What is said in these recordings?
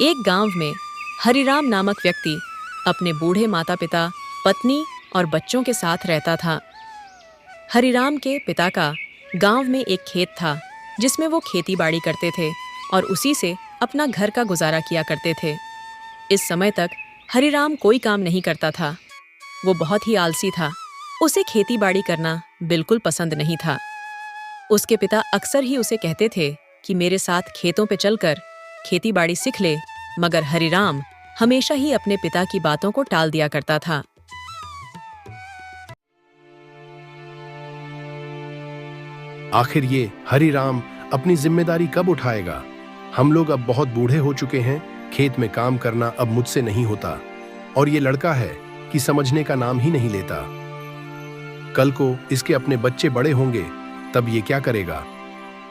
एक गांव में हरिराम नामक व्यक्ति अपने बूढ़े माता पिता, पत्नी और बच्चों के साथ रहता था। हरिराम के पिता का गांव में एक खेत था जिसमें वो खेती बाड़ी करते थे और उसी से अपना घर का गुजारा किया करते थे। इस समय तक हरिराम कोई काम नहीं करता था। वो बहुत ही आलसी था। उसे खेती बाड़ी करना बिल्कुल पसंद नहीं था। उसके पिता अक्सर ही उसे कहते थे कि मेरे साथ खेतों पे चलकर खेती बाड़ी सीख ले, मगर हरिराम हमेशा ही अपने पिता की बातों को टाल दिया करता था। आखिर ये हरिराम अपनी जिम्मेदारी कब उठाएगा? हम लोग अब बहुत बूढ़े हो चुके हैं, खेत में काम करना अब मुझसे नहीं होता। और ये लड़का है कि समझने का नाम ही नहीं लेता। कल को इसके अपने बच्चे बड़े होंगे, तब ये क्या करेगा?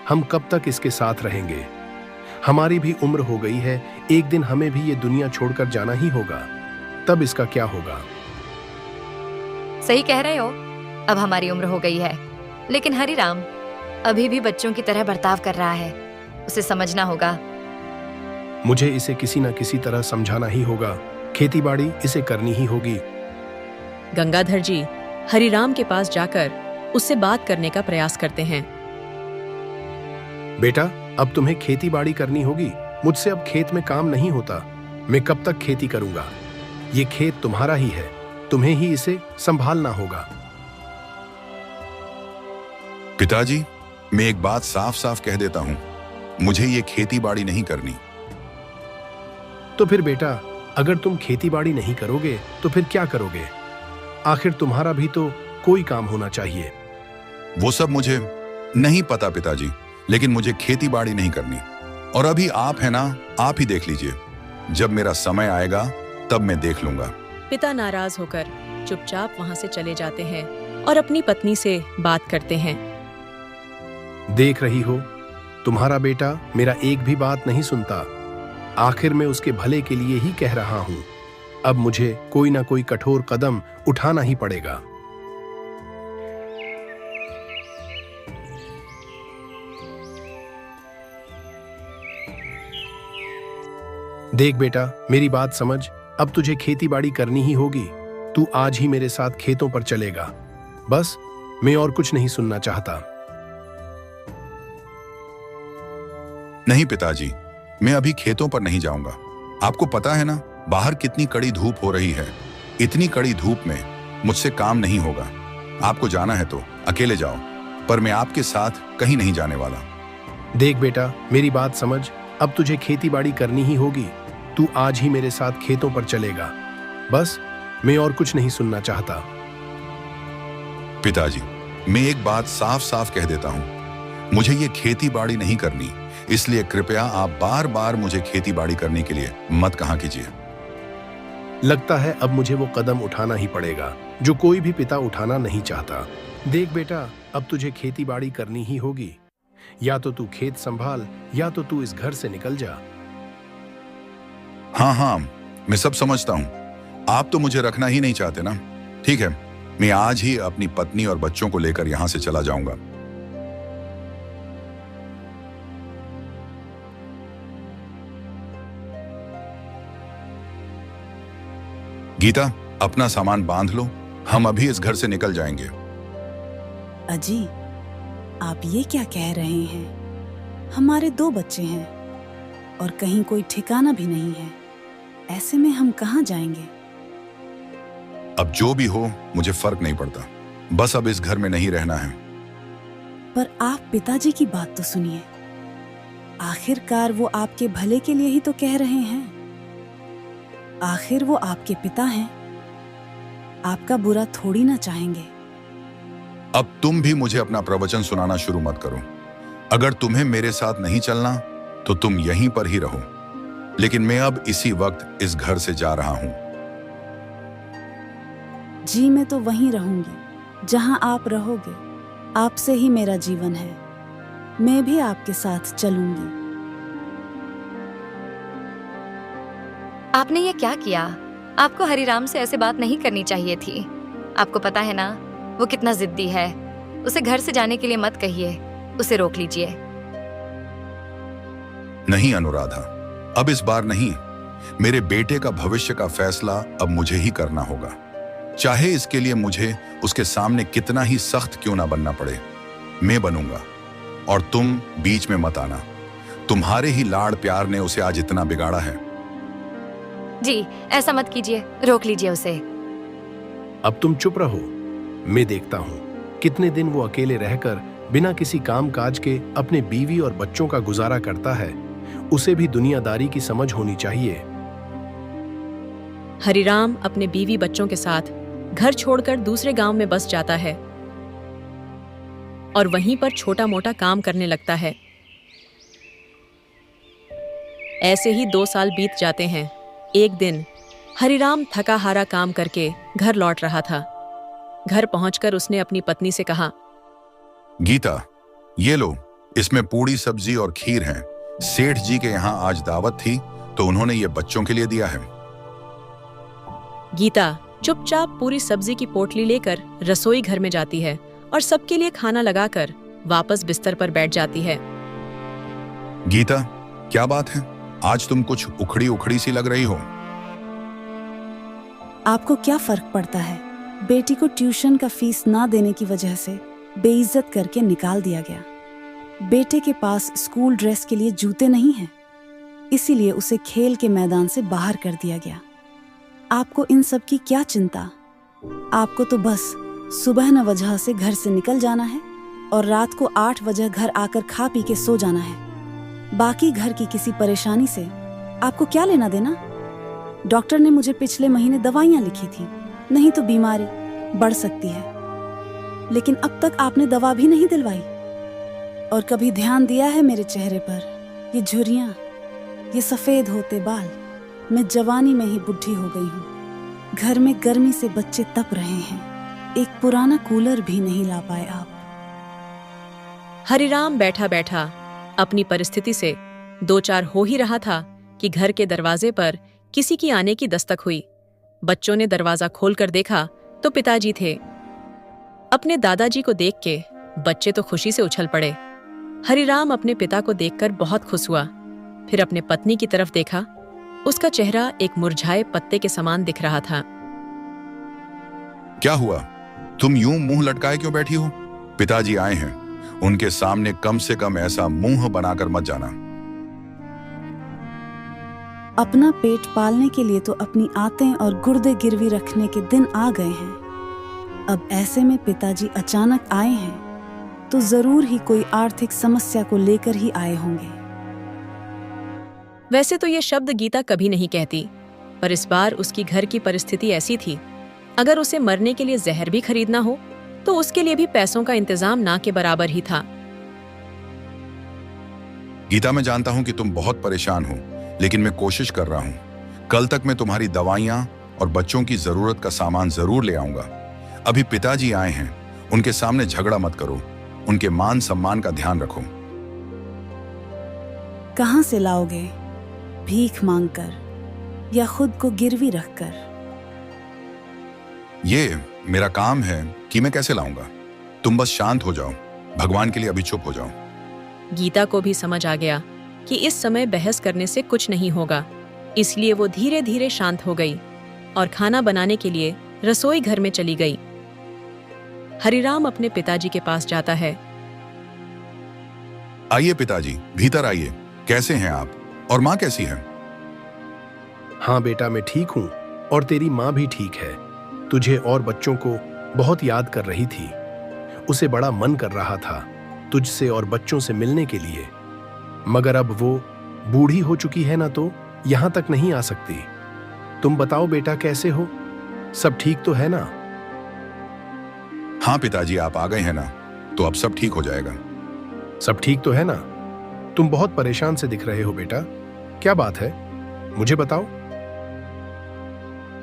हम कब तक इसके साथ रहेंगे? हमारी भी उम्र हो गई है, एक दिन हमें भी ये दुनिया छोड़कर जाना ही होगा। तब इसका क्या होगा? सही कह रहे हो, अब हमारी उम्र हो गई है, लेकिन हरिराम अभी भी बच्चों की तरह बर्ताव कर रहा है। उसे समझना होगा। मुझे इसे किसी न किसी तरह समझाना ही होगा। खेती बाड़ी इसे करनी ही होगी। गंगाधर जी हरिराम के पास जाकर उससे बात करने का प्रयास करते हैं। बेटा, अब तुम्हें खेती बाड़ी करनी होगी। मुझसे अब खेत में काम नहीं होता। मैं कब तक खेती करूंगा? ये खेत तुम्हारा ही है, तुम्हें ही इसे संभालना होगा। पिताजी, मैं एक बात साफ साफ कह देता हूं, मुझे ये खेती बाड़ी नहीं करनी। तो फिर बेटा, अगर तुम खेती बाड़ी नहीं करोगे तो फिर क्या करोगे? आखिर तुम्हारा भी तो कोई काम होना चाहिए। वो सब मुझे नहीं पता पिताजी, लेकिन मुझे खेती बाड़ी नहीं करनी। और अभी आप है ना, आप ही देख लीजिए। जब मेरा समय आएगा तब मैं देख लूंगा। पिता नाराज होकर चुपचाप वहां से चले जाते हैं और अपनी पत्नी से बात करते हैं। देख रही हो, तुम्हारा बेटा मेरा एक भी बात नहीं सुनता। आखिर मैं उसके भले के लिए ही कह रहा हूं। अब मुझे कोई ना कोई कठोर कदम उठाना ही पड़ेगा। देख बेटा, मेरी बात समझ। अब तुझे खेती बाड़ी करनी ही होगी। तू आज ही मेरे साथ खेतों पर चलेगा। बस, मैं और कुछ नहीं सुनना चाहता। नहीं पिताजी, मैं अभी खेतों पर नहीं जाऊंगा। आपको पता है ना, बाहर कितनी कड़ी धूप हो रही है। इतनी कड़ी धूप में मुझसे काम नहीं होगा। आपको जाना है तो अकेले जाओ, पर मैं आपके साथ कहीं नहीं जाने वाला। देख बेटा, मेरी बात समझ। अब तुझे खेती बाड़ी करनी ही होगी। तू आज ही मेरे साथ खेतों पर चलेगा। बस, मैं और कुछ नहीं सुनना चाहता। पिताजी, मैं एक बात साफ साफ कह देता हूं, मुझे ये खेती बाड़ी नहीं करनी। इसलिए कृपया आप बार बार मुझे खेती बाड़ी करने के लिए मत कहा कीजिए। लगता है अब मुझे वो कदम उठाना ही पड़ेगा जो कोई भी पिता उठाना नहीं चाहता। देख बेटा, अब तुझे खेती बाड़ी करनी ही होगी। या तो तू खेत संभाल, या तो तू इस घर से निकल जा। हाँ, मैं सब समझता हूं। आप तो मुझे रखना ही नहीं चाहते ना। ठीक है, मैं आज ही अपनी पत्नी और बच्चों को लेकर यहां से चला जाऊंगा। गीता, अपना सामान बांध लो, हम अभी इस घर से निकल जाएंगे। अजी, आप ये क्या कह रहे हैं? हमारे 2 बच्चे हैं और कहीं कोई ठिकाना भी नहीं है। ऐसे में हम कहाँ जाएंगे? अब जो भी हो, मुझे फर्क नहीं पड़ता। बस अब इस घर में नहीं रहना है। पर आप पिताजी की बात तो सुनिए। आखिरकार वो आपके भले के लिए ही तो कह रहे हैं। आखिर वो आपके पिता हैं, आपका बुरा थोड़ी ना चाहेंगे। अब तुम भी मुझे अपना प्रवचन सुनाना शुरू मत करो। अगर तुम्हें मेरे साथ नहीं चलना तो तुम यहीं पर ही रहो, लेकिन मैं अब इसी वक्त इस घर से जा रहा हूं। जी, मैं तो वहीं रहूंगी जहां आप रहोगे। आपसे ही मेरा जीवन है। मैं भी आपके साथ चलूंगी। आपने ये क्या किया? आपको हरिराम से ऐसे बात नहीं करनी चाहिए थी। आपको पता है ना, वो कितना जिद्दी है। उसे घर से जाने के लिए मत कहिए, उसे रोक लीजिए। नहीं अनुराधा, अब इस बार नहीं, मेरे बेटे का भविष्य का फैसला अब मुझे ही करना होगा, चाहे इसके लिए मुझे उसके सामने कितना ही सख्त क्यों ना बनना पड़े। मैं बनूंगा और तुम बीच में मत आना। तुम्हारे ही लाड़ प्यार ने उसे आज इतना बिगाड़ा है। जी, ऐसा मत कीजिए, रोक लीजिए उसे। अब तुम चुप रहो, मैं देखता हूं कितने दिन वो अकेले रहकर बिना किसी काम काज के अपने बीवी और बच्चों का गुजारा करता है। उसे भी दुनियादारी की समझ होनी चाहिए। हरिराम अपने बीवी बच्चों के साथ घर छोड़कर दूसरे गांव में बस जाता है और वहीं पर छोटा मोटा काम करने लगता है। ऐसे ही 2 साल बीत जाते हैं। एक दिन हरिराम थका हारा काम करके घर लौट रहा था। घर पहुंचकर उसने अपनी पत्नी से कहा, गीता, ये लो, इसमें पूड़ी सब्जी और खीर है। सेठ जी के यहाँ आज दावत थी तो उन्होंने ये बच्चों के लिए दिया है। गीता चुपचाप पूरी सब्जी की पोटली लेकर रसोई घर में जाती है और सबके लिए खाना लगाकर वापस बिस्तर पर बैठ जाती है। गीता, क्या बात है? आज तुम कुछ उखड़ी उखड़ी सी लग रही हो। आपको क्या फर्क पड़ता है? बेटी को ट्यूशन का फीस ना देने की वजह से बेइज्जत करके निकाल दिया गया। बेटे के पास स्कूल ड्रेस के लिए जूते नहीं हैं, इसीलिए उसे खेल के मैदान से बाहर कर दिया गया। आपको इन सब की क्या चिंता? आपको तो बस सुबह 9 बजे से घर से निकल जाना है और रात को 8 बजे घर आकर खा पी के सो जाना है। बाकी घर की किसी परेशानी से आपको क्या लेना देना? डॉक्टर ने मुझे पिछले महीने दवाइयां लिखी थी, नहीं तो बीमारी बढ़ सकती है, लेकिन अब तक आपने दवा भी नहीं दिलवाई। और कभी ध्यान दिया है मेरे चेहरे पर? ये झुर्रियां, ये सफेद होते बाल। मैं जवानी में ही बुढ़ी हो गई हूँ। घर में गर्मी से बच्चे तप रहे हैं, एक पुराना कूलर भी नहीं ला पाए आप। हरिराम बैठा बैठा अपनी परिस्थिति से 2-4 हो ही रहा था कि घर के दरवाजे पर किसी की आने की दस्तक हुई। बच्चों ने दरवाजा खोलकर देखा तो पिताजी थे। अपने दादाजी को देख के बच्चे तो खुशी से उछल पड़े। हरिराम अपने पिता को देखकर बहुत खुश हुआ। फिर अपने पत्नी की तरफ देखा। उसका चेहरा एक मुरझाए पत्ते के समान दिख रहा था। क्या हुआ? तुम यूं मुंह लटकाए क्यों बैठी हो? पिताजी आए हैं, उनके सामने कम से कम ऐसा मुंह बनाकर मत जाना। अपना पेट पालने के लिए तो अपनी आंतें और गुर्दे गिरवी रखने के दिन आ गए हैं। अब ऐसे में पिताजी अचानक आए हैं तो जरूर ही कोई आर्थिक समस्या को लेकर ही आए होंगे। वैसे तो ये शब्द गीता कभी नहीं कहती, पर इस बार उसकी घर की परिस्थिति ऐसी थी, अगर उसे मरने के लिए जहर भी खरीदना हो तो उसके लिए भी पैसों का इंतजाम ना के बराबर ही था। गीता, मैं जानता हूं कि तुम बहुत परेशान हो, लेकिन मैं कोशिश कर रहा हूं। कल तक मैं तुम्हारी दवाइयां और बच्चों की जरूरत का सामान जरूर ले आऊंगा। अभी पिताजी आए हैं, उनके सामने झगड़ा मत करो, उनके मान सम्मान का ध्यान रखो। कहां से लाओगे? भीख मांगकर या खुद को गिरवी रखकर? ये मेरा काम है कि मैं कैसे लाऊंगा। तुम बस शांत हो जाओ, भगवान के लिए अभी चुप हो जाओ। गीता को भी समझ आ गया कि इस समय बहस करने से कुछ नहीं होगा, इसलिए वो धीरे धीरे शांत हो गई और खाना बनाने के लिए रसोई घर में चली गई। हरिराम अपने पिताजी के पास जाता है। आइए पिताजी, भीतर आइए। कैसे हैं आप? और माँ कैसी है? हाँ बेटा, मैं ठीक हूँ और तेरी माँ भी ठीक है। तुझे और बच्चों को बहुत याद कर रही थी। उसे बड़ा मन कर रहा था तुझसे और बच्चों से मिलने के लिए, मगर अब वो बूढ़ी हो चुकी है ना, तो यहाँ तक नहीं आ सकती। तुम बताओ बेटा, कैसे हो? सब ठीक तो है ना? हाँ पिताजी, आप आ गए हैं ना, तो अब सब ठीक हो जाएगा। सब ठीक तो है ना? तुम बहुत परेशान से दिख रहे हो बेटा, क्या बात है? मुझे बताओ।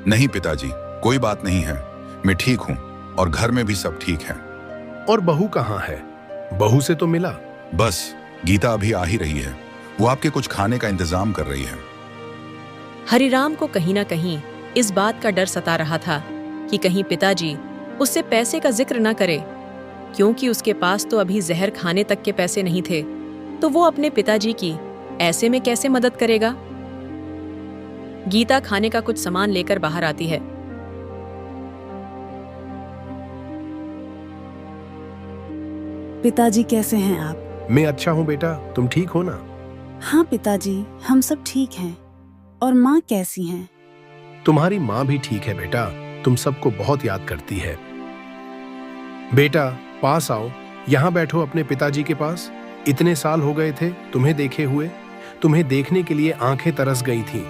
नहीं पिताजी, कोई बात नहीं है, मैं ठीक हूँ और घर में भी सब ठीक है। और बहू कहाँ है? बहू से तो मिला। बस गीता अभी आ ही रही है, वो आपके कुछ खाने का इंतजाम कर रही है। हरिराम को कहीं ना कहीं इस बात का डर सता रहा था कि कहीं पिताजी उससे पैसे का जिक्र न करे, क्योंकि उसके पास तो अभी जहर खाने तक के पैसे नहीं थे, तो वो अपने पिताजी की ऐसे में कैसे मदद करेगा। गीता खाने का कुछ सामान लेकर बाहर आती है। पिताजी कैसे हैं आप? मैं अच्छा हूँ बेटा, तुम ठीक हो ना? हाँ पिताजी, हम सब ठीक हैं। और माँ कैसी हैं? तुम्हारी माँ भी ठीक है बेटा, तुम सबको बहुत याद करती है। बेटा पास आओ, यहाँ बैठो अपने पिताजी के पास। इतने साल हो गए थे तुम्हें देखे हुए, तुम्हें देखने के लिए आंखें तरस गई थीं।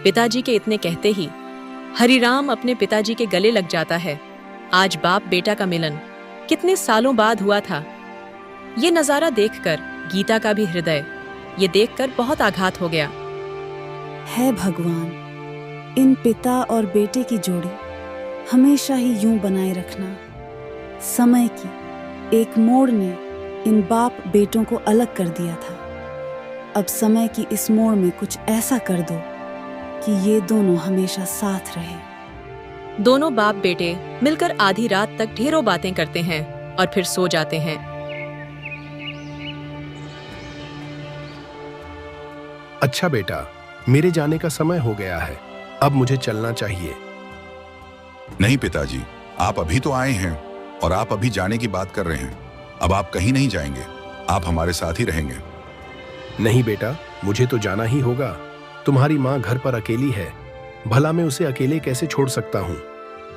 पिताजी के इतने कहते ही हरिराम अपने पिताजी के गले लग जाता है। आज बाप बेटा का मिलन कितने सालों बाद हुआ था। ये नजारा देखकर गीता का भी हृदय ये देखकर बहुत आघात हो गया। है भगवान, इन पिता और बेटे की जोड़ी हमेशा ही यूं बनाए रखना। समय की एक मोड़ ने इन बाप बेटों को अलग कर दिया था। अब समय की इस मोड़ में कुछ ऐसा कर दो कि ये दोनों हमेशा साथ रहे। दोनों बाप बेटे मिलकर आधी रात तक ढेरों बातें करते हैं और फिर सो जाते हैं। अच्छा बेटा, मेरे जाने का समय हो गया है, अब मुझे चलना चाहिए। नहीं पिताजी, आप अभी तो आए हैं और आप अभी जाने की बात कर रहे हैं। अब आप कहीं नहीं जाएंगे, आप हमारे साथ ही रहेंगे। नहीं बेटा, मुझे तो जाना ही होगा। तुम्हारी माँ घर पर अकेली है, भला मैं उसे अकेले कैसे छोड़ सकता हूँ।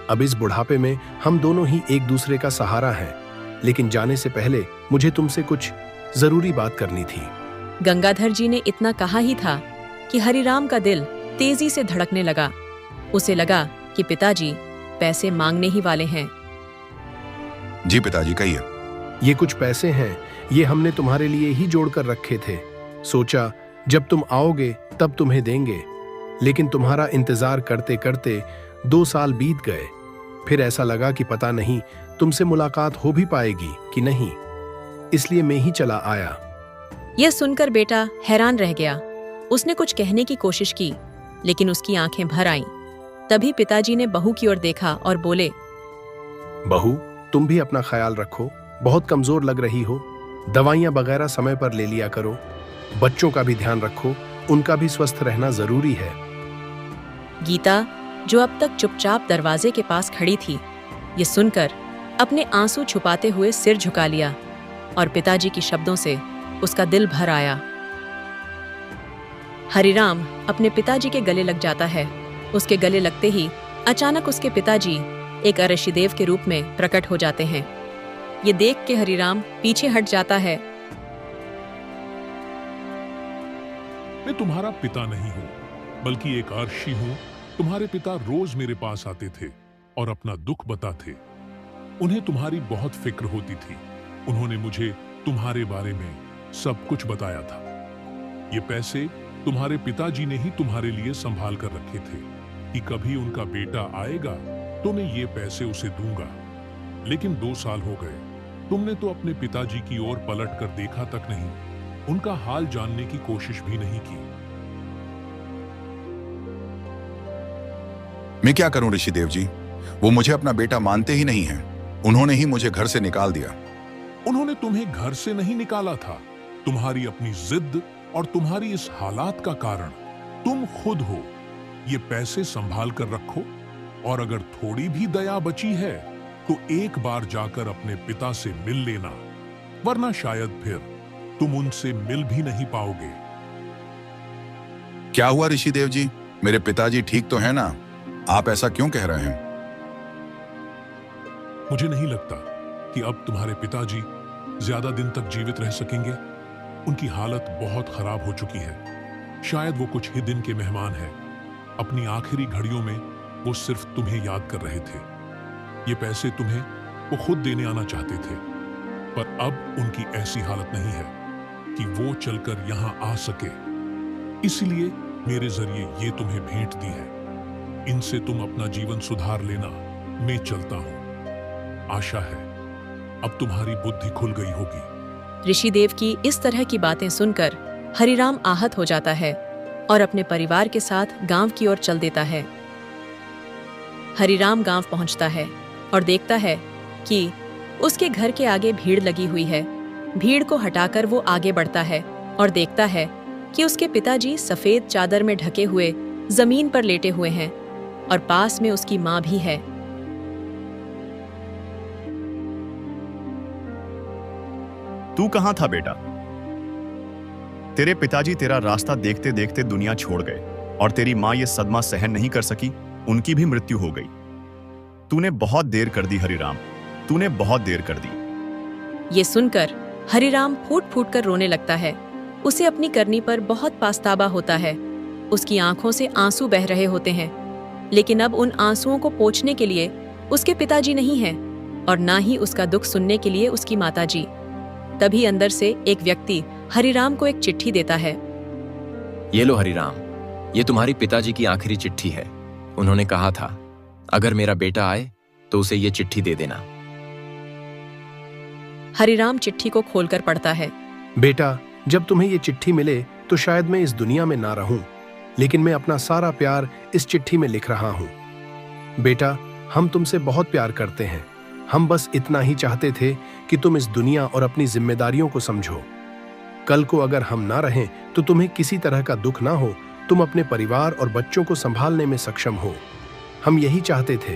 अब इस बुढ़ापे में हम दोनों ही एक दूसरे का सहारा हैं। लेकिन जाने से पहले मुझे तुमसे कुछ जरूरी बात करनी थी। गंगाधर जी ने इतना कहा ही था कि हरिराम का दिल तेजी से धड़कने लगा। उसे लगा कि पिताजी पैसे मांगने ही वाले हैं। जी पिताजी, कहिए। ये कुछ पैसे हैं, ये हमने तुम्हारे लिए ही जोड़कर रखे थे। सोचा जब तुम आओगे तब तुम्हें देंगे, लेकिन तुम्हारा इंतजार करते करते 2 साल बीत गए। फिर ऐसा लगा कि पता नहीं तुमसे मुलाकात हो भी पाएगी कि नहीं, इसलिए मैं ही चला आया। यह सुनकर बेटा हैरान रह गया। उसने कुछ कहने की कोशिश की, लेकिन उसकी आंखें भर आईं। तभी पिताजी ने बहू की ओर देखा और बोले, बहू, तुम भी अपना ख्याल रखो, बहुत कमजोर लग रही हो। दवाइयां वगैरह समय पर ले लिया करो। बच्चों का भी ध्यान रखो, उनका भी स्वस्थ रहना जरूरी है। गीता, जो अब तक चुपचाप दरवाजे के पास खड़ी थी, ये सुनकर अपने आंसू छुपाते हुए सिर झुका लिया और पिताजी की शब्दों से उसका दिल भर आया। हरिराम अपने पिताजी के गले लग जाता है। उसके गले लगते ही अचानक उसके पिताजी एक अरशिदेव के रूप में प्रकट हो जाते हैं। ये देख के हरिराम पीछे हट जाता है। मैं तुम्हारा पिता नहीं हूँ, बल्कि एक अर्शी हूँ। तुम्हारे पिता रोज मेरे पास आते थे और अपना दुख बताते। उन्हें तुम्हारी बहुत फिक्र होती थी। उन्होंने मुझे तुम्हारे बारे में सब कुछ बताया था। ये पैसे तुम्हारे पिताजी ने ही तुम्हारे लिए संभाल कर रखे थे कि कभी उनका बेटा आएगा तो मैं ये पैसे उसे दूंगा। लेकिन 2 साल हो गए, तुमने तो अपने पिताजी की ओर पलट कर देखा तक नहीं, उनका हाल जानने की कोशिश भी नहीं की। मैं क्या करूं ऋषिदेव जी, वो मुझे अपना बेटा मानते ही नहीं हैं। उन्होंने ही मुझे घर से निकाल दिया। उन्होंने तुम्हें घर से नहीं निकाला था। तुम्हारी अपनी जिद और तुम्हारी इस हालात का कारण तुम खुद हो। ये पैसे संभाल कर रखो और अगर थोड़ी भी दया बची है तो एक बार जाकर अपने पिता से मिल लेना, वरना शायद फिर तुम उनसे मिल भी नहीं पाओगे। क्या हुआ ऋषिदेव जी, मेरे पिताजी ठीक तो है ना? आप ऐसा क्यों कह रहे हैं? मुझे नहीं लगता कि अब तुम्हारे पिताजी ज्यादा दिन तक जीवित रह सकेंगे। उनकी हालत बहुत खराब हो चुकी है। शायद वो कुछ ही दिन के मेहमान हैं। अपनी आखिरी घड़ियों में वो सिर्फ तुम्हें याद कर रहे थे। ये पैसे तुम्हें वो खुद देने आना चाहते थे, पर अब उनकी ऐसी हालत नहीं है कि वो चलकर यहां आ सके। इसलिए मेरे जरिए ये तुम्हें भेंट दी है। इनसे तुम अपना जीवन सुधार लेना। मैं चलता हूं। आशा है अब तुम्हारी बुद्धि खुल गई होगी। ऋषिदेव की इस तरह की बातें सुनकर हरिराम आहत हो जाता है और अपने परिवार के साथ गांव की ओर चल देता है। हरिराम गांव पहुंचता है और देखता है कि उसके घर के आगे भीड़ लगी हुई है। भीड़ को हटाकर वो आगे बढ़ता है और देखता है कि उसके पिताजी सफेद चादर में ढके हुए जमीन पर लेटे हुए हैं और पास में उसकी मां भी है। तू कहां था बेटा? तेरे पिताजी तेरा रास्ता देखते देखते दुनिया छोड़ गए और तेरी मां ये सदमा सहन नहीं कर सकी, उनकी भी मृत्यु हो गई। तूने बहुत देर कर दी हरिराम, तूने बहुत देर कर दी। ये सुनकर हरिराम फूट फूट कर रोने लगता है। उसे अपनी करनी पर बहुत पछतावा होता है। उसकी आंखों से आंसू बह रहे होते हैं, लेकिन अब उन आंसुओं को पोंछने के लिए उसके पिताजी नहीं हैं और ना ही उसका दुख सुनने के लिए उसकी माताजी। तभी अंदर से एक व्यक्ति हरिराम को एक चिट्ठी देता है। ये लो हरिराम, ये तुम्हारी पिताजी की आखिरी चिट्ठी है। उन्होंने कहा था अगर मेरा बेटा आए तो उसे ये चिट्ठी दे देना। हरिराम चिट्ठी को खोलकर पढ़ता है। बेटा, जब तुम्हें ये चिट्ठी मिले तो शायद मैं इस दुनिया में ना रहूं, लेकिन मैं अपना सारा प्यार इस चिट्ठी में लिख रहा हूं। बेटा, हम तुमसे बहुत प्यार करते हैं। हम बस इतना ही चाहते थे कि तुम इस दुनिया और अपनी जिम्मेदारियों को समझो। कल को अगर हम ना रहें तो तुम्हें किसी तरह का दुख ना हो, तुम अपने परिवार और बच्चों को संभालने में सक्षम हो। हम यही चाहते थे,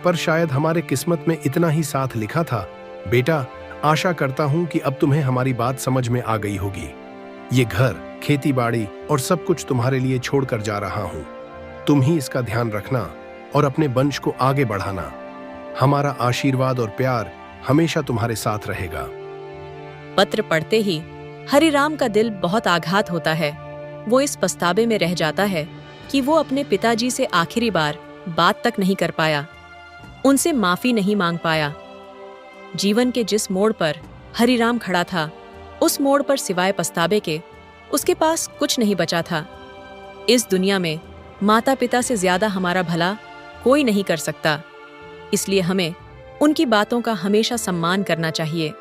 पर शायद हमारे किस्मत में इतना ही साथ लिखा था। बेटा, आशा करता हूं कि अब तुम्हें हमारी बात समझ में आ गई होगी। ये घर, खेती बाड़ी और सब कुछ तुम्हारे लिए छोड़कर जा रहा हूं। तुम ही इसका ध्यान रखना और अपने वंश को आगे बढ़ाना। हमारा आशीर्वाद और प्यार हमेशा तुम्हारे साथ रहेगा। पत्र पढ़ते ही हरिराम का दिल बहुत आघात होता है। वो इस पछतावे में रह जाता है कि वो अपने पिताजी से आखिरी बार बात तक नहीं कर पाया, उनसे माफी नहीं मांग पाया। जीवन के जिस मोड़ पर हरिराम खड़ा था, उस मोड़ पर सिवाय पछतावे के उसके पास कुछ नहीं बचा था। इस दुनिया में माता पिता से ज्यादा हमारा भला कोई नहीं कर सकता, इसलिए हमें उनकी बातों का हमेशा सम्मान करना चाहिए।